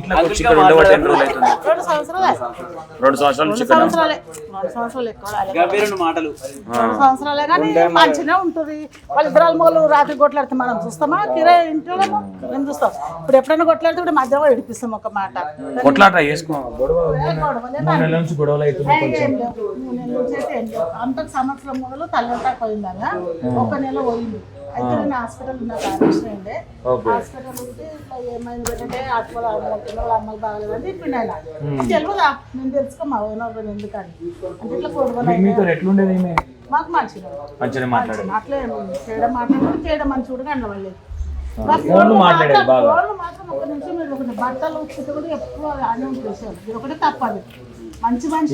ఇంట్లో వచ్చి ఇక్కడ ఉండబట్టి ఎన్ని రోజులు అవుతుంది? 2 సంవత్సరాలే. 2 సంవత్సరాల నుంచి 2 సంవత్సరాలే. 2 సంవత్సరాలు ఎక్కువ రాలేదు. 2 సంవత్సరాలే కానీ మంచిగా ఉంటుంది. వాళ్ళిద్దరు మొగలు రాత్రి కొట్లాడితే మనం చూస్తామా? కిరాయి ఇంట్లో మేము చూస్తాం. ఇప్పుడు ఎప్పుడైనా కొట్లాడితే కూడా మధ్యలో ఏడిపిస్తాం ఒక మాట. కొట్లాట చేసుకో గొడవలు అవుతుంది. అంతకు సంవత్సరం మొదలు తల్లంతా పోయిందగా 1 నెల పోయింది. అయితే నేను హాస్పిటల్ నాకు ఆపరేషన్ అయింది. హాస్పిటల్ ఉంటే ఇట్లా ఏమైంది పెట్టంటే అట్లా అమ్మకి బాగలేదంటే ఇప్పుడు ఆయన తెలియదా నేను తెలుసుకోమా ఓనర్ ఎందుకని అంటే ఇట్లా గొడవలు మాకు మంచిగా అట్లే చేయడం మంచిగా అండి వాళ్ళు మాత్రం ఒక నిమిషం మీరు ఒకటి బట్టలు ఉచిత కూడా ఎప్పుడు అని ఉంటుంది. ఇది ఒకటే తప్పదు. మంచి మంచి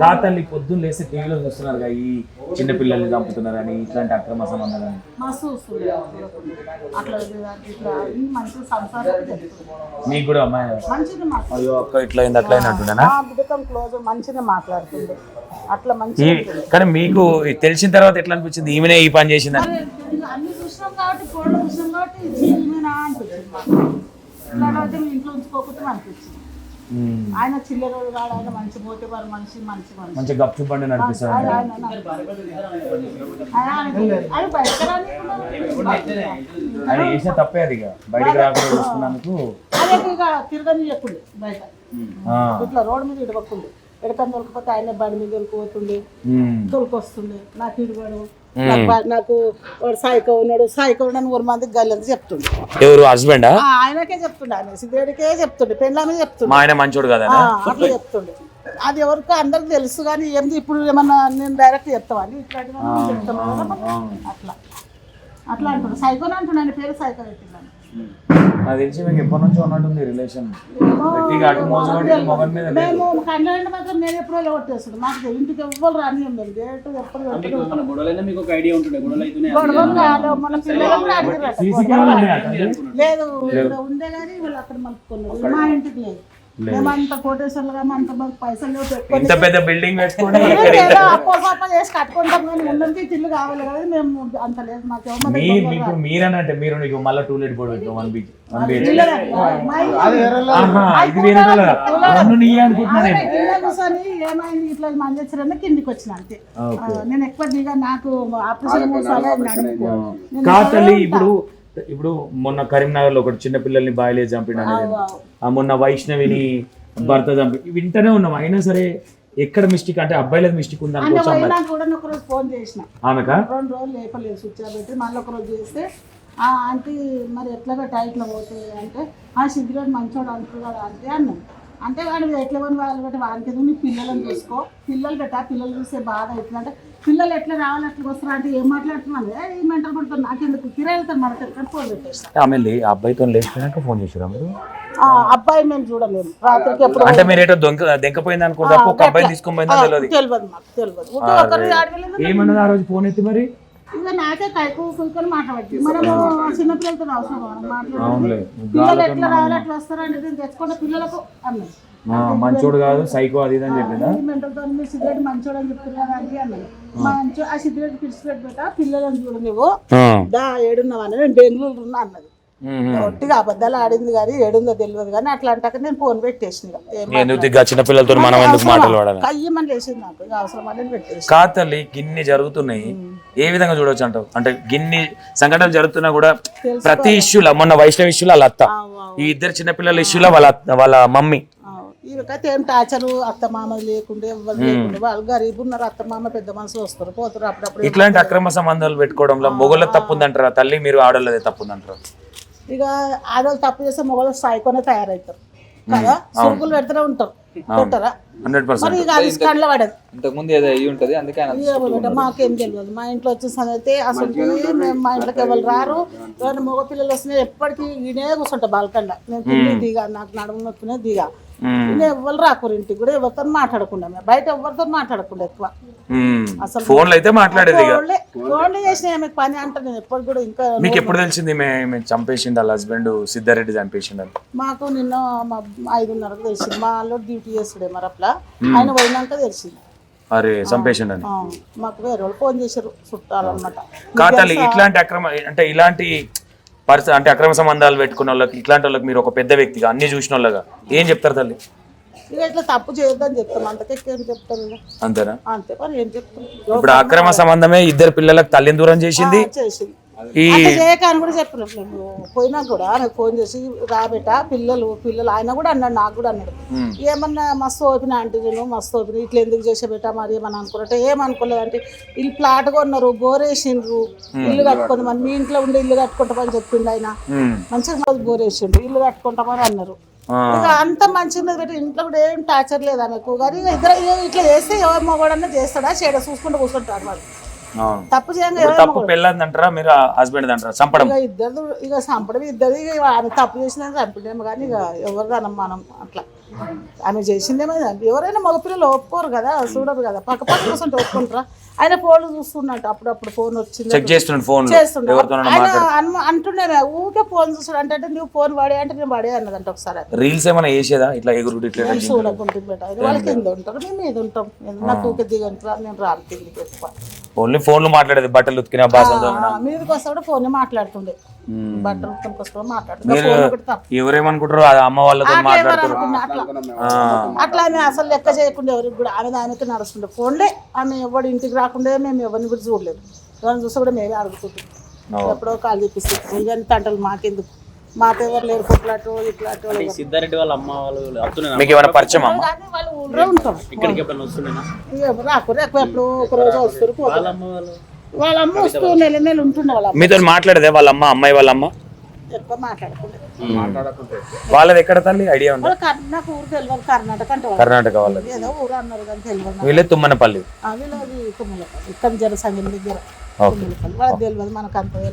కాతల్లి పొద్దున్న లేసి టీవీలో చూస్తున్నారు ఈ చిన్న పిల్లల్ని చంపుతున్నారని ఇట్లాంటి అక్రమ సంబంధాలని మీకు కూడా అమ్మాయి అయ్యో అక్క ఇట్లా అయింది అట్లా అయినట్టున్నా మంచిగా మాట్లాడుతుంది అట్లా మంచి. కానీ మీకు తెలిసిన తర్వాత ఎట్లా అనిపించింది ఈమెనే ఈ పని చేసింది? అన్ని చూసినాం కాబట్టి ఫోన్లో చూసినాం కాబట్టి ఈమెనా అనిపించింది. ఇంట్లో ఉంచుకోకపోతే అనిపించింది. ఆయన చిల్లరోడు కాదు, ఆయన మంచి పోతే వారు మనిషి మంచి మంచి గప్చు బండి నడిపిస్తారు. ఆయన చేసిన తప్పే అది బయటకు రాకుండా చూసుకున్నందుకు తిరగని చెప్పింది బయట ఇట్లా రోడ్డు మీద ఇడవకుంది. ఎడకని దొరికిపోతే ఆయన బండి మీద దొరికిపోతుండే దొరికొస్తుండే నాకు ఇడవడు నాకు సాయికో ఉన్నాడు సాయికో ఉన్నాడు 100 మందికి గల్లంతా చెప్తుండే. ఎవరు హస్బెండ్? ఆయనకే చెప్తుండే, ఆయన సిద్ధేడికే చెప్తుండే, పెళ్ళామే చెప్తుండే. ఆయన మంచోడు కదా అట్లా చెప్తుండే. అది ఎవరికో అందరికి తెలుసు కానీ ఏంది ఇప్పుడు ఏమన్నా నేను డైరెక్ట్ చెప్తామని ఇట్లాంటివన్నీ చెప్తాను అట్లా అట్లా అంటున్నాడు. సైకోని అంటున్నాను, పేరు సైకో పెట్టిన్నాను. నాకు తెలిసి మీకు ఎప్పటి నుంచో ఉన్నట్టుంది రిలేషన్. మేము కండ్లంటే మాత్రం నేను ఎప్పుడో కొట్టేస్తాడు. మాకు ఇంటికి ఎవ్వరు రాని ఉండదు. గొడవలు కాదు మన పిల్లలు కూడా అడిగారు లేదు ఉండే కానీ వాళ్ళు అక్కడ మలుపుకున్నారు. మా ఇంటికి లేదు. మేమంత కోటేశ్వర్లుగా అంత మాకు పైసలు ఇంత పెద్ద బిల్డింగ్ పెట్టుకుని అప్ప చేసి కట్టుకుంటాం కానీ ఉన్నందుకు ఇల్లు కావాలి కదా. మేము అంత లేదు మాకు. మీరనంటే మీరు నీకు మళ్ళీ టూలెట్ కూడా కూర్చొని ఏమైంది ఇట్లా మందిరన్న కిందికి వచ్చిన అంతే. నేను ఎక్కువ దిగా నాకు ఆపరేషన్ ఇప్పుడు మొన్న కరీంనగర్ లో ఒకటి చిన్న పిల్లల్ని బాయిలే చంపిన, మొన్న వైష్ణవిని భర్త చంపి వింటనే ఉన్నాం. అయినా సరే ఎక్కడ మిస్టేక్ అంటే అబ్బాయిలకు మిస్టేక్ ఉంది అనుకోవచ్చు. ఫోన్ చేసిన ఆమెకా 2 రోజులు లేపలేదు స్విచ్ ఆఫ్ పెట్టి మళ్ళీ ఒక రోజు చేస్తే ఆంటీ మరి ఎట్లా టైట్లో పోతే అంటే సిగరెట్ మంచోడు అంటున్నాడు అంటే అన్నాను. అంటే వాడు ఎట్లా కొని వాళ్ళు పెట్టి వాడికి నీ పిల్లలను చూసుకో, పిల్లలు పెట్టా పిల్లలు చూస్తే బాధ అవుతుందంటే పిల్లలు ఎట్లా రావాలి ఎట్లా వస్తారు అంటే ఏం మాట్లాడుతున్నాను ఈ మెంటల్ పడుతుంది నాకెందుకు కిరాయిలతో మనకి ఫోన్ పెట్టేస్తాను. ఆమె అబ్బాయితో లేచిపోయినాక ఫోన్ చేసారా మీరు? అబ్బాయి మేము చూడలేము రాత్రికి ఎప్పుడు అంటే మీరు ఏటో దెంకపోయింది అనుకుంటా ఒక అబ్బాయి తీసుకొని తెలియదు మాకు తెలియదు. ఏమన్నది ఆ రోజు ఫోన్ ఎత్తి మరి ఇక నాకే కైకొని మాట్లాడి మనము చిన్నపిల్లలతో అవసరం మాట్లాడాలి. పిల్లలు ఎట్లా రావాలి ఎట్లా వస్తారంటే దీన్ని తెచ్చుకుంటే పిల్లలకు అన్నది మంచోడు కాదు సైకో అది అని చెప్పిందా? మెంటల్తో మీరు సిగరెట్ మంచోడు అని చెప్తున్నారు అంటే అన్నది. మంచి ఆ సిగరెట్ పిలిచిపెట్టి పెట్టా పిల్లలను చూడ నువ్వు ఏడున్నావని నేను బెంగళూరు ఉన్నా అన్నది. ఒట్టిగా అబద్ధాలు ఆడింది కానీ ఏడుందో తెలియదు కానీ అట్లా అంటాక నేను ఫోన్ పెట్టేసింది. చిన్నపిల్లలతో మనం ఎందుకు మాట్లాడాలి కయ్యమని లేచింది నాకు అవసరం అని పెట్టేసి. కాదు తల్లి గిన్ని జరుగుతున్నాయి ఏ విధంగా చూడవచ్చు అంటావు? అంటే గిన్ని సంఘటనలు జరుగుతున్నా కూడా ప్రతి ఇష్యూలో మొన్న వైష్ణవ్ ఇష్యూలో వాళ్ళ అత్త, ఈ 2 చిన్నపిల్లల ఇష్యూలో వాళ్ళ మమ్మీ ఇవకైతే ఏం టాచరు అత్త మామ లేకుండే ఎవరు లేకుండే వాళ్ళు గరీబ్ ఉన్నారు. అత్త మామ పెద్ద మనుషులు వస్తారు పోతారు. అప్పుడప్పుడు ఇట్లాంటి అక్రమ సంబంధాలు పెట్టుకోవడంలో మొగల తప్పు ఉందంటారా తల్లి? మీరు ఆడోళ్ళదే తప్పు ఉందంటారా? ఇక ఆడవాళ్ళు తప్పు చేస్తే మొగలు సాయికొనే తయారవుతారు కదా. సురుకులు పెడుతూనే ఉంటారు కొట్టరా 100%. ఇక అది కండ్ల పడదు. మాకేం తెలియదు. మా ఇంట్లో వచ్చిన సంగతి అసలు మా ఇంట్లోకి ఎవరు రారు. ఎవరైనా మగ పిల్లలు వస్తున్నాయి ఎప్పటికీ ఈయనే కూర్చుంటా బాల్కండ. నేను తిండి దిగా నాకు నడుము నొప్పినే దిగా ఎవరు రాకూరు ఇంటికి కూడా ఎవరితో మాట్లాడకుండా బయట ఎవరితో మాట్లాడకుండా ఎక్కువ అసలు ఫోన్లు అయితే మాట్లాడేది. ఫోన్లు చేసిన ఆమెకు పని అంటే నేను ఎప్పుడు కూడా ఇంకా. మీకు ఎప్పుడు తెలిసింది చంపేసిండు వాళ్ళ హస్బెండ్ సిద్ధారెడ్డి చంపేసిండు? మాకు నిన్న 5:30కు తెలిసింది. మా వాళ్ళు డ్యూటీ చేస్తుడే మరి అట్లా ఆయన పోయినాక తెలిసింది. అరే చంపేసిండు అని మాకు వేరే వాళ్ళు ఫోన్ చేశారు చుట్టాలన్నమాట. కాతల్లి ఇట్లాంటి అక్రమ అంటే ఇలాంటి అంటే అక్రమ సంబంధాలు పెట్టుకున్న వాళ్ళకి ఇట్లాంటి వాళ్ళకి మీరు ఒక పెద్ద వ్యక్తిగా అన్ని చూసిన వాళ్ళగా ఏం చెప్తారు తల్లి? ఇక ఇట్లా తప్పు చేయొద్దని చెప్తాం, అంతకేం చెప్తారు ఇక. అంతేనా? అంతే మరి ఏం చెప్తాం. ఇప్పుడు అక్రమ సంబంధమే ఇద్దరు పిల్లలకు తల్లిని దూరం చేసింది. చేసింది ఈ అట్లా చేయక అని కూడా చెప్పినాం మేము. పోయినా కూడా నాకు ఫోన్ చేసి రాబెట్ట పిల్లలు ఆయన కూడా అన్నాడు, నాకు కూడా అన్నాడు, ఏమన్నా మస్తు ఓపిన అంటే నేను మస్తు ఓపిన ఇట్లా ఎందుకు చేసేబెట్టా మరి ఏమన్నా అనుకున్నట్టే ఏమనుకోలేదంటే వీళ్ళు ప్లాట్ కొన్నారు, బోరేసిండ్రు, ఇల్లు కట్టుకొని మరి మీ ఇంట్లో ఉండి ఇల్లు కట్టుకుంటామని చెప్పిండు ఆయన. మంచిగా బోరేసిండు, ఇల్లు కట్టుకుంటామని అన్నారు. ఇక అంత మంచిగా పెట్టి ఇంట్లో కూడా ఏం టార్చర్ లేదు ఆమెకు. కానీ ఇద్దరు ఇట్లా చేస్తే ఎవరు మగవాడన్నా చేస్తాడా చేయడా చూసుకుంటూ కూర్చుంటారు వాళ్ళు. తప్పు చేయంగా తప్పు పెళ్ళంది అంటారా మీరు హస్బెండ్ అంటారా? చంపడం ఇద్దరు ఇక చంపడం ఇద్దరు. ఇక ఆమె తప్పు చేసిందని చంపడేమో కానీ ఇక ఎవరు కదా మనం అట్లా ఆమె చేసిందేమో. ఎవరైనా మగపిల్లలు ఒప్పుకోరు కదా, చూడరు కదా, పక్క పక్క కూర్చుంటే ఒప్పుకుంటారా? ఆయన ఫోన్లు చూస్తున్నట్టు అప్పుడప్పుడు ఫోన్ వచ్చింది చెక్ చేస్తున్నాడు, ఫోన్ చేస్తున్నాడు. ఆయన అంటుండే ఊరికే ఫోన్ చూస్తాడు. అంటే నువ్వు ఫోన్ వాడే అంటే నేను వాడే అన్నదంట ఒకసారి. రీల్స్ ఏమైనా వేసేదా ఇట్లా ఎగురుడు ఇట్లా? చూడకుంటుంది బేట, వాళ్ళ కింద ఉంటారు, మేము మీద ఉంటాం. నాకు ఊకే దిగంటారా, నేను రాను కిందికి ఎక్కువ. ఓన్లీ ఫోన్లు మాట్లాడేది, బట్టలు ఉతికిన బాసలు మీదకి వస్తా కూడా ఫోన్ మాట్లాడుతుండే, బట్టలు ఉతుకొని వస్తా మాట్లాడుతుండే. ఎవరేమనుకుంటారు అమ్మ వాళ్ళతో మాట్లాడుతున్నారు అట్లా ఆమె అసలు లెక్క చేయకుండా ఎవరికి కూడా ఆమెతో నడుస్తుండే ఫోన్లే. ఆమె ఎవడు ఇంటికి రాకుండా మేము ఎవరిని కూడా చూడలేదు. ఎవరిని చూస్తే కూడా మేమే అడుగుతుంటాం. ఎప్పుడో కాల్ చూపిస్తాం ఇవన్నీ తంటలు మాకెందుకు, మాకు ఎవరు లేరు కొట్లాటో ఇట్లాటో. సిద్ధారెడ్డి వాళ్ళ అమ్మ వాళ్ళు మీకు ఏమైనా పరిచయం? కానీ వాళ్ళు ఊళ్ళో ఉంటాం, ఇక్కడికి ఎప్పుడైనా వస్తుండేనా? రాకు ఎప్పుడు ఒక రోజు వస్తారు. వాళ్ళ అమ్మ వస్తూ నెల ఉంటుండే. వాళ్ళ మీతో మాట్లాడేదే వాళ్ళ అమ్మ, అమ్మాయి వాళ్ళ అమ్మ ఎక్కువ మాట్లాడుకుంటే. వాళ్ళది ఎక్కడ తల్లి ఐడియా ఉంది? నాకు ఊరు తెలియదు, కర్ణాటక అంటే కర్ణాటక వాళ్ళది. ఏదో ఊరు అన్నారు కానీ తెలియదు. వీళ్ళే తుమ్మనపల్లి, వీళ్ళది తుమ్మలపల్లి, ఇక్కడ జనసంఘం దగ్గర తుమ్మలపల్లి. వాళ్ళకి తెలియదు, మనకు అంత తెలియదు.